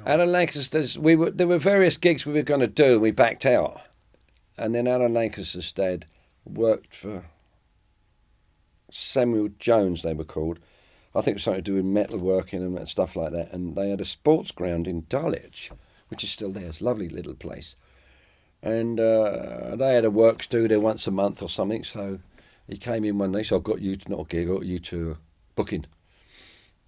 Alan Lancaster's. There were various gigs we were going to do, and we backed out. And then Alan Lancaster's dad worked for Samuel Jones, they were called. I think it was something to do with metalworking and stuff like that. And they had a sports ground in Dulwich, which is still there. It's a lovely little place. And they had a works do there once a month or something. So he came in one day, so I've got you to, not a gig, I got you to booking.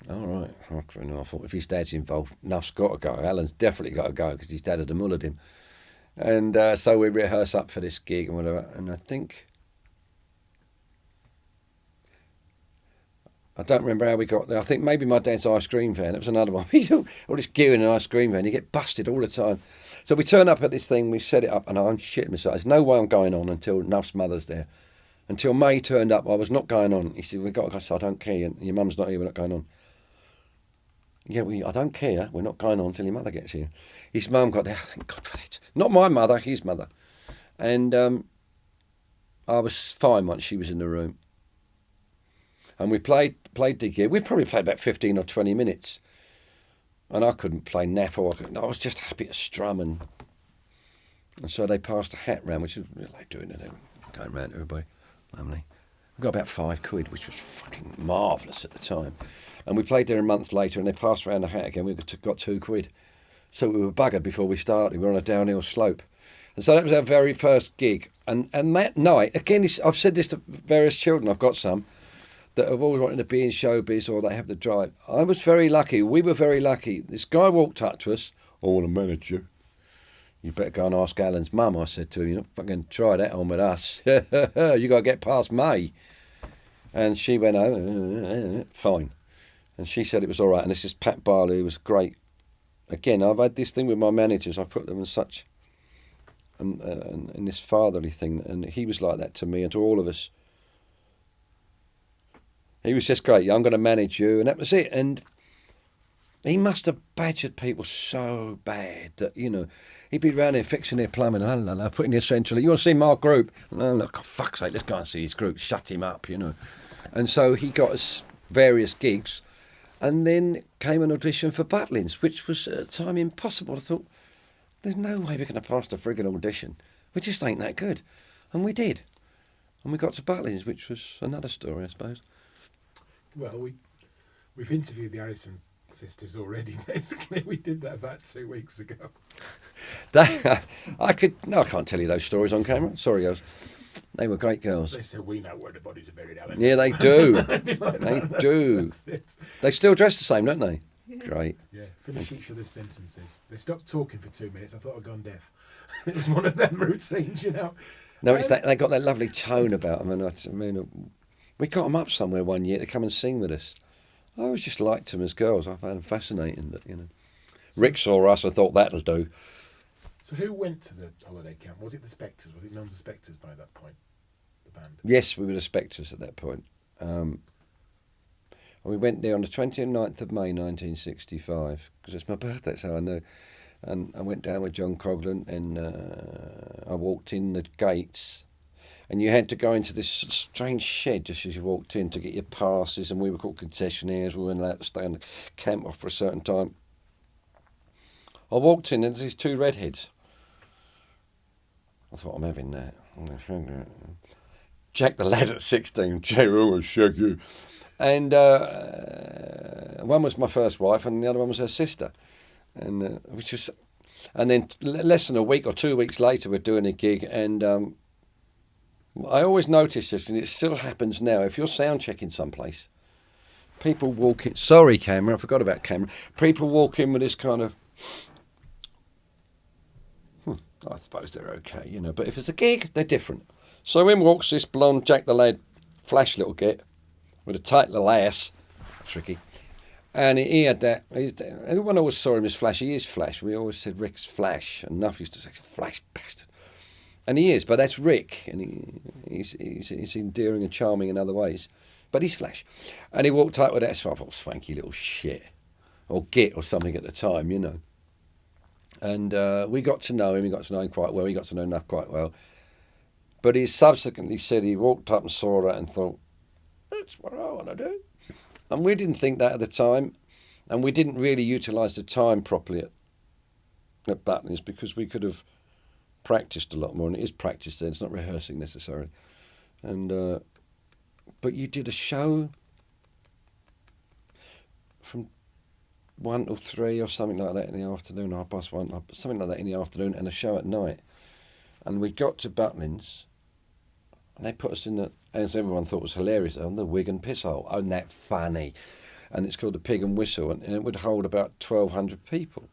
All right. I thought if his dad's involved, Nuff's got to go. Alan's definitely got to go because his dad had mullered him. And so we rehearse up for this gig and whatever. And I think... I don't remember how we got there. I think maybe my dad's ice cream van. It was another one. We do all this gear in an ice cream van. You get busted all the time. So we turn up at this thing. We set it up, and I'm shitting myself. There's no way I'm going on until Nuff's mother's there. Until May turned up, I was not going on. He said, "We've got to go." So I don't care. Your mum's not here. We're not going on. Yeah, I don't care. We're not going on until your mother gets here. His mum got there. Thank God for it. Not my mother, his mother. And I was fine once she was in the room. And we played the gig. We probably played about 15 or 20 minutes. And I couldn't play naff or I was just happy to strum. And so they passed a hat round, which was really like doing it. They were going round to everybody. Lovely. We got about £5, which was fucking marvellous at the time. And we played there a month later and they passed around the hat again. We got £2. So we were buggered before we started. We were on a downhill slope. And so that was our very first gig. And that night, again, I've said this to various children. I've got some that have always wanted to be in showbiz or they have the drive. I was very lucky. We were very lucky. This guy walked up to us. "I want to manage you. You better go and ask Alan's mum," I said to him. "You're not fucking try that on with us. You got to get past May." And she went, "Oh, fine." And she said it was all right. And this is Pat Barley, who was great. Again, I've had this thing with my managers. I've put them in such... and this fatherly thing. And he was like that to me and to all of us. He was just great. "I'm going to manage you," and that was it. And he must have badgered people so bad that, you know, he'd be round here fixing their plumbing, putting their central. "You want to see my group?" "No, look, for fuck's sake, let's go and see his group." Shut him up, you know. And so he got us various gigs, and then came an audition for Butlins, which was at the time impossible. I thought, there's no way we're going to pass the frigging audition. We just ain't that good. And we did. And we got to Butlins, which was another story, I suppose. Well, we've interviewed the Harrison sisters already, basically. We did that about 2 weeks ago. I can't tell you those stories on camera. Sorry, girls. They were great girls. They said, "We know where the bodies are buried, Alan." Yeah, they do. Like they do. That's it. They still dress the same, don't they? Yeah. Great. Yeah, finish each other's sentences. They stopped talking for 2 minutes. I thought I'd gone deaf. It was one of them routines, you know. No, it's that they got that lovely tone about them. And I mean, we got them up somewhere one year to come and sing with us. I always just liked them as girls. I found them fascinating. That, you know, Rick saw us and thought that'll do. So who went to the holiday camp? Was it the Spectres? Was it known as the Spectres by that point? The band? Yes, we were the Spectres at that point. And we went there on the 29th of May 1965 because it's my birthday, so I know. And I went down with John Coghlan and I walked in the gates. And you had to go into this strange shed just as you walked in to get your passes, and we were called concessionaires. We weren't allowed to stay on the camp off for a certain time. I walked in, and there's these two redheads. I thought, I'm having that. Jack the lad at 16, Jay, I'm going to shag you. And one was my first wife, and the other one was her sister. And it was just, and then less than a week or 2 weeks later, we're doing a gig, and I always notice this, and it still happens now. If you're sound checking someplace, people walk in. Sorry, camera, I forgot about camera. People walk in with this kind of. I suppose they're okay, you know. But if it's a gig, they're different. So in walks this blonde Jack the Lad, flash little git, with a tight little ass, tricky. And he had that. Everyone always saw him as Flash. He is Flash. We always said Rick's Flash, and Nuff used to say Flash bastard. And he is, but that's Rick, and he's endearing and charming in other ways. But he's Flash. And he walked out with that sort of swanky little shit, or git or something at the time, you know. And we got to know him. He got to know him quite well. He got to know Nuff quite well. But he subsequently said he walked up and saw that and thought, that's what I want to do. And we didn't think that at the time. And we didn't really utilise the time properly at Butlins because we could have practised a lot more, and it is practice there, it's not rehearsing necessarily. And but you did a show from 1 till 3 or something like that in the afternoon, 1:30, something like that in the afternoon, and a show at night. And we got to Butlins, and they put us in the, as everyone thought was hilarious, on the Wigan piss hole. Isn't that funny? And it's called the Pig and Whistle, and it would hold about 1,200 people.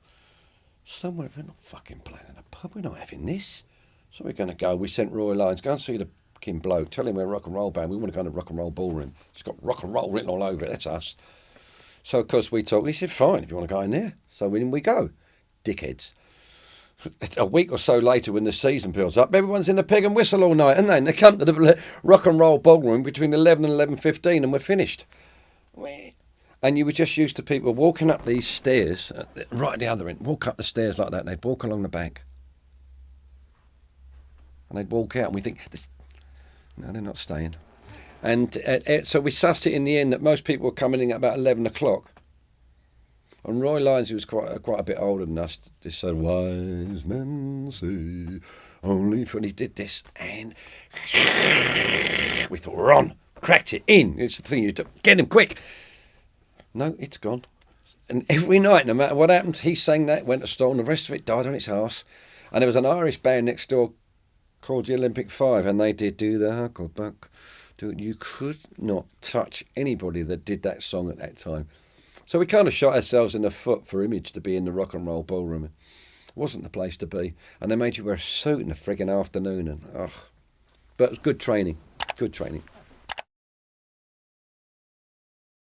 Somewhere, we're not fucking playing in a pub, we're not having this. So we're going to go. We sent Roy Lyons, go and see the fucking bloke, tell him we're a rock and roll band, we want to go to rock and roll ballroom. It's got rock and roll written all over it, that's us. So of course we talked, he said, fine, if you want to go in there. So in we go, dickheads. A week or so later, when the season builds up, everyone's in the Pig and Whistle all night, and then they come to the rock and roll ballroom between 11 and 11:15, and we're finished. And you were just used to people walking up these stairs, right at the other end, walk up the stairs like that, and they'd walk along the bank. And they'd walk out, and we think, no, they're not staying. And so we sussed it in the end that most people were coming in at about 11 o'clock. And Roy Lyons, who was quite a bit older than us, just said, wise men say only for... And he did this, and we thought, we're on. Cracked it in. It's the thing you do. Get him quick. No, it's gone. And every night, no matter what happened, he sang that, went to stall, and the rest of it died on its arse. And there was an Irish band next door called the Olympic Five, and they did Do the Hucklebuck. You could not touch anybody that did that song at that time. So we kind of shot ourselves in the foot for image to be in the rock and roll ballroom. It wasn't the place to be. And they made you wear a suit in the frigging afternoon. And but it was good training. Good training.